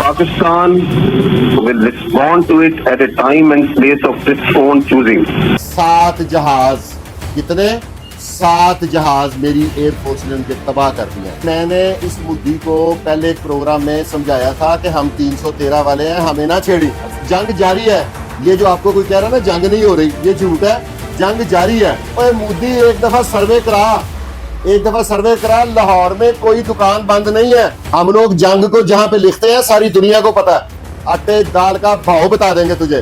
Pakistan will respond to it at a time and place of its own choosing. 7 जहाज, कितने 7 जहाज मेरी air force ने उनके तबाह कर दिए। मैंने इस मुद्दे को पहले एक प्रोग्राम में समझाया था कि हम 313 वाले हैं, हमें ना छेड़ी। जंग जारी है। ये जो आपको कोई कह रहा है ना जंग नहीं हो रही, ये झूठ है। जंग जारी है। ओए मोदी एक दफा सर्वे करा, लाहौर में कोई दुकान बंद नहीं है। हम लोग जंग को जहां पे लिखते हैं सारी दुनिया को पता है। आटे दाल का भाव बता देंगे तुझे।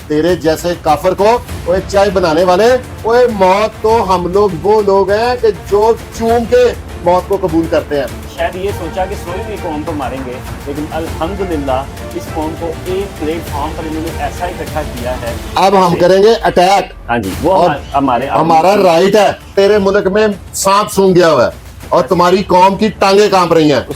तेरे जैसे काफर को ओए चाय बनाने वाले, ओए मौत तो हम लोग वो लोग हैं कि जो चूम के मौत को कबूल करते हैं। शायद ये सोचा कि सोई हुई कौम को मारेंगे, लेकिन अल्हम्दुलिल्लाह इस कौम को एक प्लेटफॉर्म पर इन्होंने ऐसा इकट्ठा किया है। अब हम करेंगे अटैक। हाँ जी, वो और हमारा राइट है। तेरे मुल्क में सांप सूंघ गया हुआ है और तुम्हारी कौम की टांगे कांप रही हैं।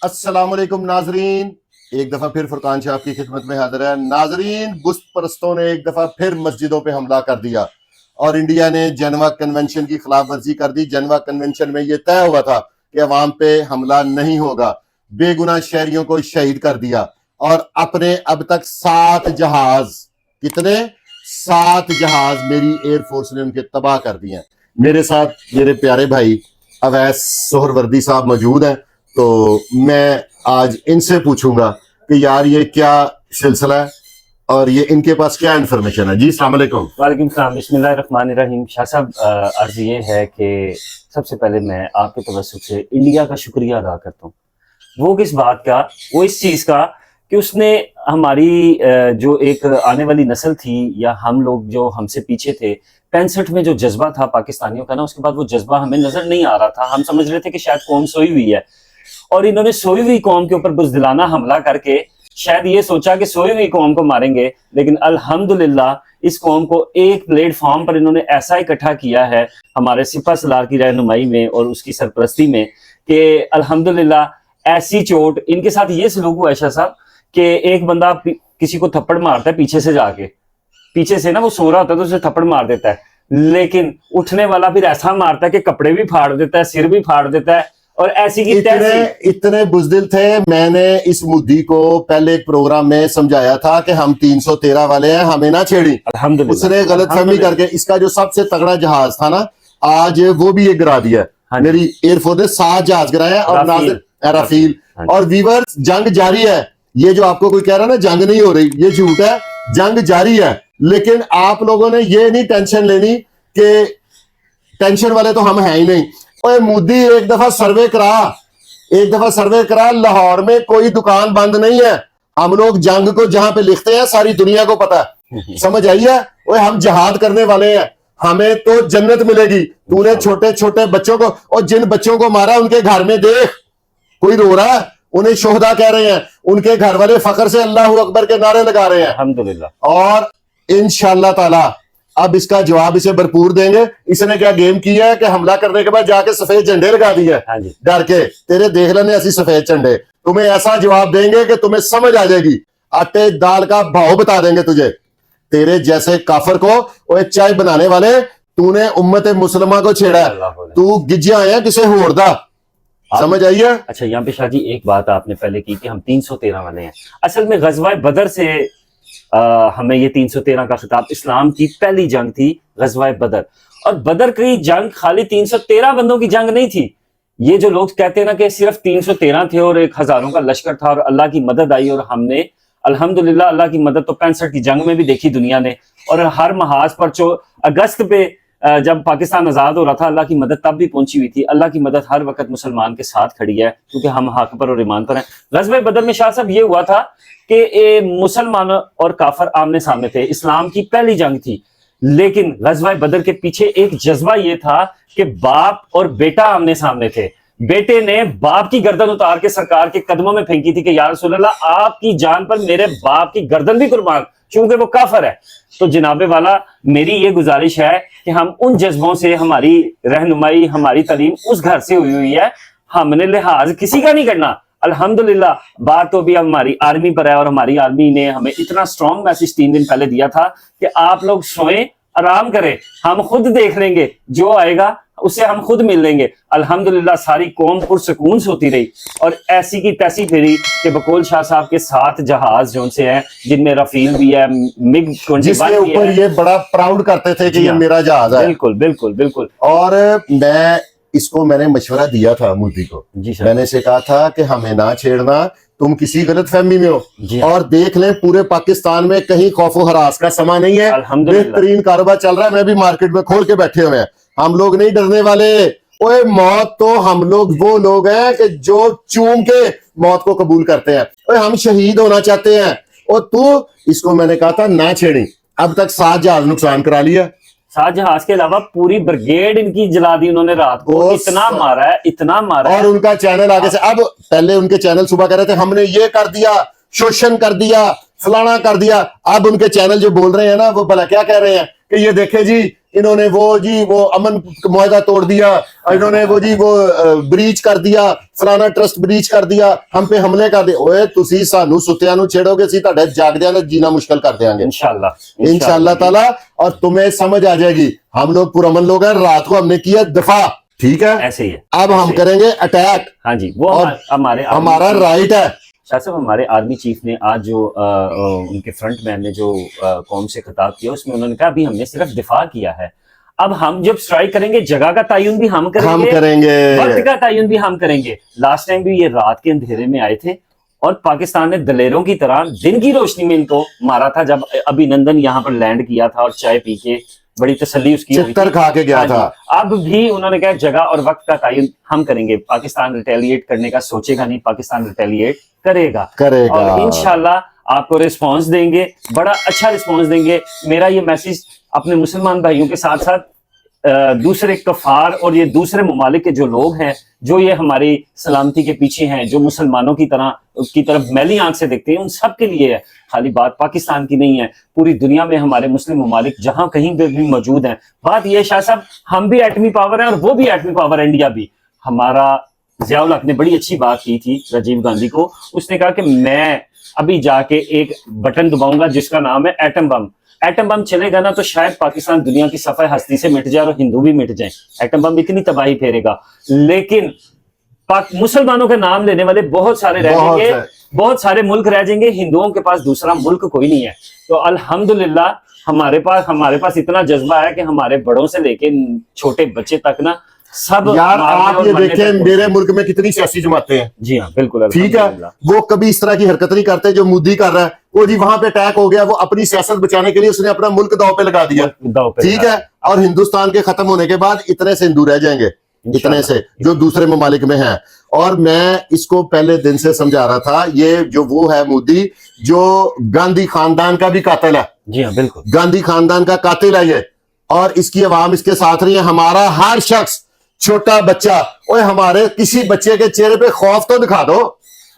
अस्सलामुअलैकुम नाजरीन, एक दफा फिर फुरकान शाह की खिदमत में हाजिर है। नाजरीन, बुस्त परस्तों ने एक दफा फिर मस्जिदों पे हमला कर दिया और इंडिया ने जेनेवा कन्वेंशन की खिलाफ वर्जी कर दी। जेनेवा कन्वेंशन में ये तय हुआ था कि अवाम पे हमला नहीं होगा। बेगुनाह शहरियों को शहीद कर दिया और अपने अब तक 7 जहाज, कितने 7 जहाज मेरी एयर फोर्स ने उनके तबाह कर दिए हैं। मेरे साथ मेरे प्यारे भाई अवैस सोहरवर्दी साहब मौजूद हैं, तो मैं आज इनसे पूछूंगा कि यार ये क्या सिलसिला है और ये इनके पास क्या इन्फॉर्मेशन है। जी अस्सलाम वालेकुम। वालेकुम सलाम, बिस्मिल्लाहिर्रहमानिर्रहीम। शाह साहब, अर्ज ये है कि सबसे पहले मैं आपके तवज्जुह से इंडिया का शुक्रिया अदा करता हूँ। वो किस बात का? वो इस चीज़ का कि उसने हमारी जो एक आने वाली नस्ल थी या हम लोग जो हमसे पीछे थे, 65 में जो जज्बा था पाकिस्तानियों का ना, उसके बाद वो जज्बा हमें नजर नहीं आ रहा था। हम समझ रहे थे कि शायद कौम सोई हुई है और इन्होंने सोई हुई कौम के ऊपर बुज़दिलाना हमला करके शायद ये सोचा कि सोई हुई कौम को मारेंगे, लेकिन अल्हम्दुलिल्लाह इस कौम को एक प्लेटफॉर्म पर इन्होंने ऐसा इकट्ठा किया है हमारे सिपा सलार की रहनुमाई में और उसकी सरपरस्ती में कि अल्हम्दुलिल्लाह ऐसी चोट इनके साथ ये सलूक हुआ है शाह साहब कि एक बंदा किसी को थप्पड़ मारता है पीछे से जाके, पीछे से ना वो सो रहा होता है तो उसे थप्पड़ मार देता है, लेकिन उठने वाला फिर ऐसा मारता है कि कपड़े भी फाड़ देता है, सिर भी फाड़ देता है और ऐसी की इतने बुज़दिल थे। मैंने इस मुद्दे को पहले एक प्रोग्राम में समझाया था कि हम 313 वाले हैं, हमें ना छेड़ी। उसने गलत फहमी करके इसका जो सबसे तगड़ा जहाज था ना, आज वो भी ये गिरा दिया। मेरी एयरफोर्स ने 7 जहाज गिराए और राफेल। और व्यूअर्स, जंग जारी है। ये जो आपको कोई कह रहा है ना जंग नहीं हो रही, ये झूठ है। जंग जारी है, लेकिन आप लोगों ने ये नहीं टेंशन लेनी कि टेंशन वाले तो हम हैं ही नहीं। ओए मोदी एक दफा सर्वे करा, लाहौर में कोई दुकान बंद नहीं है। हम लोग जंग को जहां पे लिखते हैं सारी दुनिया को पता है। समझ आई है? ओए हम जिहाद करने वाले हैं, हमें तो जन्नत मिलेगी। तूने छोटे छोटे बच्चों को, और जिन बच्चों को मारा उनके घर में देख, कोई रो रहा है, उन्हें शोहदा कह रहे हैं, उनके घर वाले फख्र से अल्लाह अकबर के नारे लगा रहे हैं। अल्हम्दुलिल्लाह। और इंशाअल्लाह ताला अब इसका जवाब इसे भरपूर देंगे। इसने क्या गेम किया है कि हमला करने के बाद जाके सफेद झंडे लगा दिए डर के। तेरे देख लेने ऐसी सफेद झंडे, तुम्हें ऐसा जवाब देंगे कि तुम्हें समझ आ जाएगी। आटे दाल का भाव बता देंगे तुझे। तेरे जैसे काफर को ओए चाय बनाने वाले, तूने उम्मत मुसलमा को छेड़ा है। तू गिज्जिया है किसे होड़दा, समझ आई है? अच्छा, यहाँ पे शाह जी एक बात आपने पहले की कि हम 313 वाले हैं। असल में गज़वा बदर से हमें ये 313 का खिताब, इस्लाम की पहली जंग थी गज़वा बदर। और बदर की जंग खाली 313 बंदों की जंग नहीं थी। ये जो लोग कहते हैं ना कि सिर्फ 313 थे और एक हजारों का लश्कर था और अल्लाह की मदद आई, और हमने अल्हम्दुलिल्लाह अल्लाह की मदद तो 65 की जंग में भी देखी दुनिया ने। और हर महाज पर जो अगस्त पे जब पाकिस्तान आज़ाद हो रहा था, अल्लाह की मदद तब भी पहुंची हुई थी। अल्लाह की मदद हर वक्त मुसलमान के साथ खड़ी है क्योंकि हम हक पर और ईमान पर हैं। ग़ज़वा बदर में शाह साहब ये हुआ था कि मुसलमान और काफर आमने सामने थे। इस्लाम की पहली जंग थी, लेकिन ग़ज़वा बदर के पीछे एक जज्बा ये था कि बाप और बेटा आमने सामने थे। बेटे ने बाप की गर्दन उतार के सरकार के कदमों में फेंकी थी कि या रसूल अल्लाह, आपकी जान पर मेरे बाप की गर्दन भी कुर्बान, क्योंकि वो काफर है। तो जनाबे वाला, मेरी ये गुजारिश है कि हम उन जज्बों से, हमारी रहनुमाई, हमारी तालीम उस घर से हुई है, हमने लिहाज किसी का नहीं करना। अल्हम्दुलिल्लाह बात तो भी हमारी आर्मी पर है, और हमारी आर्मी ने हमें इतना स्ट्रॉन्ग मैसेज 3 दिन पहले दिया था कि आप लोग सोएं, आराम करें, हम खुद देख लेंगे, जो आएगा उससे हम खुद मिल लेंगे। अल्हम्दुलिल्लाह सारी कौम पुरसकून सोती रही, और ऐसी की तैसी फिरी कि बकोल शाह साहब के 7 जहाज जो से हैं, जिनमें रफील भी है, मिग 21 जिसके भी ऊपर है। ये बड़ा प्राउड करते थे कि जी ये हाँ। मेरा जहाज है। बिल्कुल बिल्कुल बिल्कुल और मैंने मशवरा दिया था मोदी को, जी सर। मैंने इसे कहा था कि हमें ना छेड़ना, तुम किसी गलत फहमी में हो। जी हाँ। और देख लें पूरे पाकिस्तान में कहीं खौफो हरास का समा नहीं है, अल्हम्दुलिल्लाह। बेहतरीन कारोबार चल रहा है। मैं भी मार्केट में खोल के बैठे हुए हैं, हम लोग नहीं डरने वाले। ओए मौत तो हम लोग वो लोग हैं कि जो चूम के मौत को कबूल करते हैं। ओए हम शहीद होना चाहते हैं। और तू, इसको मैंने कहा था ना छेड़ी, अब तक 7 जहाज नुकसान करा लिया। 7 जहाज के अलावा पूरी ब्रिगेड इनकी जला दी उन्होंने रात को, वो इतना मारा है, इतना मारा और है। उनका चैनल आगे से, अब पहले उनके चैनल सुबह कह रहे थे हमने ये कर दिया, शोषण कर दिया, फलाना कर दिया। अब उनके चैनल जो बोल रहे हैं ना, वो भला क्या कह रहे हैं कि ये देखे जी इन्होंने वो अमन मुआहदा तोड़ दिया, इन्होंने वो ब्रीच कर दिया, फलाना ट्रस्ट ब्रीच कर दिया, हम पे हमले कर दिया। ओए तुसी सानू सुत्तियां नू छेड़ोगे, सी तुहाडे जागदियां दा जीना मुश्किल कर देंगे इंशाअल्लाह ताला। और तुम्हें समझ आ जाएगी, हम लोग पुरअमन लोग हैं, रात को हमने किया दफा, ठीक है, ऐसे ही है। अब हम करेंगे अटैक। हाँ जी, वो और हमारा राइट है। शाह साहब, हमारे आर्मी चीफ ने आज जो उनके फ्रंट मैन ने जो कौम से खिताब किया, उसमें उन्होंने कहा अभी हमने सिर्फ दिफा किया है, अब हम जब स्ट्राइक करेंगे जगह का तयन भी हम करेंगे, वक्त का तयन भी हम करेंगे। लास्ट टाइम भी ये रात के अंधेरे में आए थे और पाकिस्तान ने दलेरों की तरह दिन की रोशनी में इनको मारा था। जब अभिनंदन यहाँ पर लैंड किया था और चाय पी के बड़ी तसल्ली उसकी हुई चित्तर थी। खा के गया हाँ जी, था। अब भी उन्होंने कहा जगह और वक्त का तयन हम करेंगे। पाकिस्तान रिटेलिएट करने का सोचेगा नहीं, पाकिस्तान रिटेलिएट करेगा और इंशाल्लाह आपको रिस्पांस देंगे, बड़ा अच्छा रिस्पांस देंगे। मेरा ये मैसेज अपने मुसलमान भाइयों के साथ साथ दूसरे कफार और ये दूसरे ममालिक के जो लोग हैं, जो ये हमारी सलामती के पीछे हैं, जो मुसलमानों की तरफ मैली आंख से देखते हैं, उन सब के लिए है। खाली बात पाकिस्तान की नहीं है, पूरी दुनिया में हमारे मुस्लिम ममालिक जहां कहीं पे भी मौजूद हैं। बात यह शाह साहब, हम भी एटमी पावर है और वो भी एटमी पावर, इंडिया भी। हमारा ज़ियाउल हक ने बड़ी अच्छी बात की थी राजीव गांधी को, उसने कहा कि मैं अभी जाके एक बटन दबाऊंगा जिसका नाम है एटम बम। एटम बम चलेगा ना तो शायद पाकिस्तान दुनिया की सफाई हस्ती से मिट जाए और हिंदू भी मिट जाए। एटम बम इतनी तबाही फेरेगा, लेकिन मुसलमानों का नाम लेने वाले बहुत सारे रह जाएंगे, बहुत सारे मुल्क रह जाएंगे। हिंदुओं के पास दूसरा मुल्क कोई नहीं है। तो अल्हम्दुलिल्लाह हमारे पास इतना जज्बा है कि हमारे बड़ों से लेके छोटे बच्चे तक ना सब। यार आप ये देखें मेरे मुल्क में कितनी सियासी जमातें हैं। जी हाँ बिल्कुल, ठीक है, वो कभी इस तरह की हरकत नहीं करते जो मोदी कर रहा है। वो जी वहां पे अटैक हो गया, वो अपनी सियासत बचाने के लिए उसने अपना मुल्क दांव पे लगा दिया, ठीक है। और हिंदुस्तान के खत्म होने के बाद इतने से हिंदू रह जाएंगे, इतने से जो दूसरे ममालिक में हैं। और मैं इसको पहले दिन से समझा रहा था, ये जो वो है मोदी, जो गांधी खानदान का भी कातिल है। जी हाँ बिल्कुल, गांधी खानदान का कातिल है ये, और इसकी आवाम इसके साथ रही है। हमारा हर शख्स, छोटा बच्चा, ओए हमारे किसी बच्चे के चेहरे पे खौफ तो दिखा दो।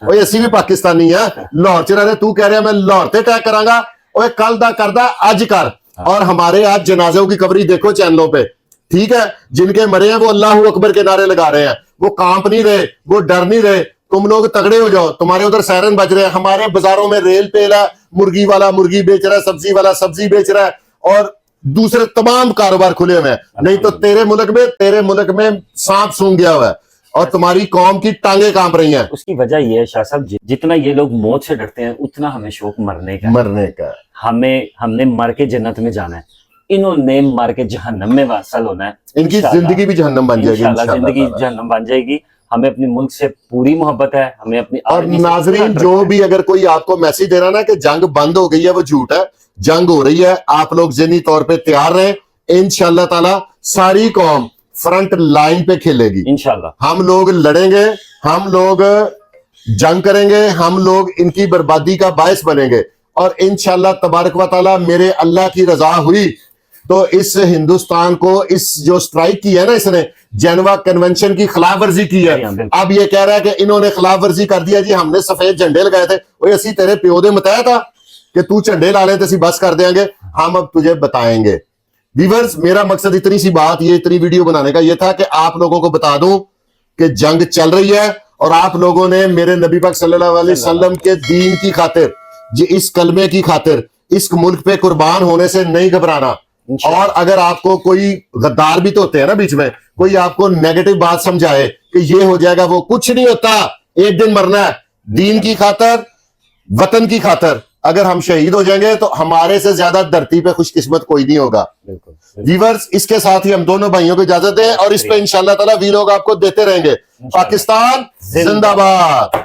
ओए ऐसी भी पाकिस्तानी है, लाहौर च रहे, तू कह रहे मैं लाहौर ते अटैक करांगा, ओए कल दा करदा आज कर। और हमारे आज जनाजों की कवरेज देखो चैनलों पे, ठीक है। जिनके मरे हैं वो अल्लाह अकबर के नारे लगा रहे हैं, वो कांप नहीं रहे, वो डर नहीं रहे। तुम लोग तगड़े हो जाओ, तुम्हारे उधर सायरन बज रहे हैं, हमारे बाजारों में रेल पेल है, मुर्गी वाला मुर्गी बेच रहा है, सब्जी वाला सब्जी बेच रहा है, और दूसरे तमाम कारोबार खुले हुए हैं। नहीं तो तेरे मुल्क में सांप सूंघ गया हुआ है और तुम्हारी कौम की टांगे कांप रही हैं। उसकी वजह यह है शाह साहब, जितना ये लोग मौत से डरते हैं उतना हमें शौक मरने का। हमने मर के जन्नत में जाना है, इन्होंने मर के जहन्नम में वासल होना है। इनकी जिंदगी भी जहन्नम बन जाएगी, जिंदगी जहन्नम बन जाएगी। हमें अपने मुल्क से पूरी मोहब्बत है, हमें अपनी। और नाजरीन, जो भी अगर कोई आपको मैसेज दे रहा ना कि जंग बंद हो गई है, वो झूठ है। जंग हो रही है, आप लोग ज़हनी तौर पे तैयार रहें। इंशाअल्लाह ताला सारी कौम फ्रंट लाइन पे खेलेगी इंशाअल्लाह। हम लोग लड़ेंगे, हम लोग जंग करेंगे, हम लोग इनकी बर्बादी का बायस बनेंगे। और इंशाअल्लाह तबारक व तआला मेरे अल्लाह की रजा हुई तो इस हिंदुस्तान को, इस जो स्ट्राइक की है ना इसने, जेनेवा कन्वेंशन की खिलाफ वर्जी की है। अब ये कह रहा है कि इन्होंने खिलाफ वर्जी कर दिया जी, हमने सफेद झंडे लगाए थे। वो असी तेरे प्यो दे बताया था कि तू झंडे ला ले तो बस कर देंगे, हम अब तुझे बताएंगे। व्यूअर्स, मेरा मकसद इतनी सी बात, ये इतनी वीडियो बनाने का ये था कि आप लोगों को बता दूं कि जंग चल रही है اور آپ لوگوں نے میرے نبی پاک صلی اللہ علیہ وسلم کے دین کی خاطر، اس کلمے کی خاطر اس ملک پہ قربان ہونے سے نہیں گھبرانا. اور اگر آپ کو کوئی غدار بھی تو ہوتے ہیں نا بیچ میں، کوئی آپ کو نیگیٹو بات سمجھائے کہ یہ ہو جائے گا، وہ کچھ نہیں ہوتا. ایک دن مرنا ہے. دین کی خاطر، وطن کی خاطر اگر ہم شہید ہو جائیں گے تو ہمارے سے زیادہ دھرتی پہ خوش قسمت کوئی نہیں ہوگا. ویورز، اس کے ساتھ ہی ہم دونوں بھائیوں کو اجازت دیں، اور اس پہ انشاءاللہ تعالی وی لوگ آپ کو دیتے رہیں گے. پاکستان زندہ باد.